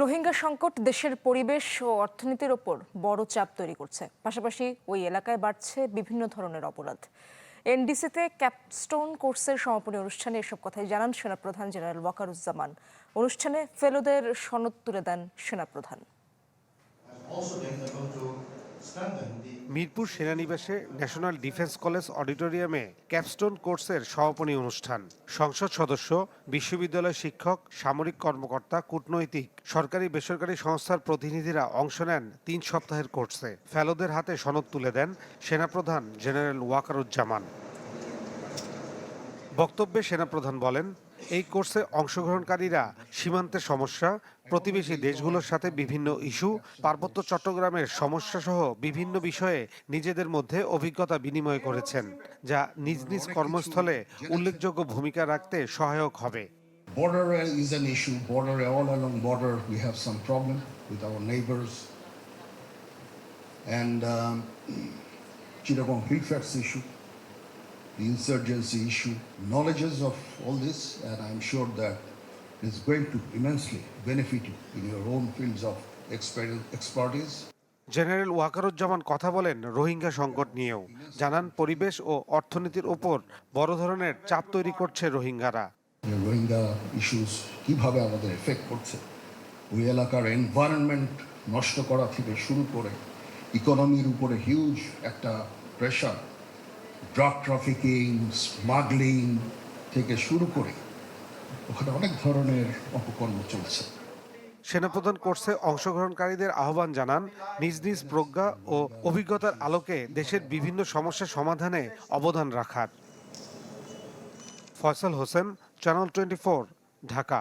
রোহিঙ্গা সংকট দেশের পরিবেশ ও অর্থনীতির ওপর বড় চাপ তৈরি করছে। পাশাপাশি ওই এলাকায় বাড়ছে বিভিন্ন ধরনের অপরাধ। এনডিসিতে ক্যাপস্টোন কোর্সের সমাপনী অনুষ্ঠানে এসব কথাই জানান সেনাপ্রধান জেনারেল ওয়াকারুজ্জামান। অনুষ্ঠানে ফেলোদের সনদ তুলে দেন সেনাপ্রধান। মিরপুর সেনানিবাসে ন্যাশনাল ডিফেন্স কলেজ অডিটোরিয়ামে ক্যাপস্টোন কোর্সের সমাপনী অনুষ্ঠান। সংসদ সদস্য, বিশ্ববিদ্যালয় শিক্ষক, সামরিক কর্মকর্তা, কূটনৈতিক, সরকারি বেসরকারি সংস্থার প্রতিনিধিরা অংশ নেন 3 সপ্তাহের কোর্সে। ফেলোদের হাতে সনদ তুলে দেন সেনাপ্রধান জেনারেল ওয়াকারুজ্জামান। বক্তব্যে সেনাপ্রধান বলেন, এই কোর্সে অংশগ্রহণকারীরা সীমান্তের সমস্যা, প্রতিবেশী দেশগুলোর সাথে বিভিন্ন ইস্যু, পার্বত্য চট্টগ্রামের সমস্যা সহ বিভিন্ন বিষয়ে নিজেদের মধ্যে অভিজ্ঞতা বিনিময় করেছেন, যা নিজ নিজ কর্মস্থলে উল্লেখযোগ্য ভূমিকা রাখতে সহায়ক হবে। Border is an issue. All along border, we have some problem with our neighbors, and Chittagong Hill Facts issue, the insurgency issue, knowledges of all this, and I'm sure that it's going to immensely benefit you in your own fields of expertise. General Wakeruzzaman কথা বলেন রোহিঙ্গা সংকট নিয়েও, জানান পরিবেশ ও অর্থনীতির উপর বড় ধরনের চাপ তৈরি করছে রোহিঙ্গারা। রোহিঙ্গা ইস্যুস কিভাবে আমাদের এফেক্ট করছে, ওই এলাকার এনভায়রনমেন্ট নষ্ট করা থেকে শুরু করে ইকোনমির উপরে হিউজ একটা প্রেশার, ড্রাগ ট্রাফিকিং, স্মাগলিং থেকে শুরু করে ওখানে অনেক ধরনের অপকর্ম চলছে। সেনাপ্রধান কোর্সে অংশগ্রহণকারীদের আহ্বান জানান নিজ নিজ প্রজ্ঞা ও অভিজ্ঞতার আলোকে দেশের বিভিন্ন সমস্যা সমাধানে অবদান রাখার। ফয়সাল হোসেন, চ্যানেল 24, ঢাকা।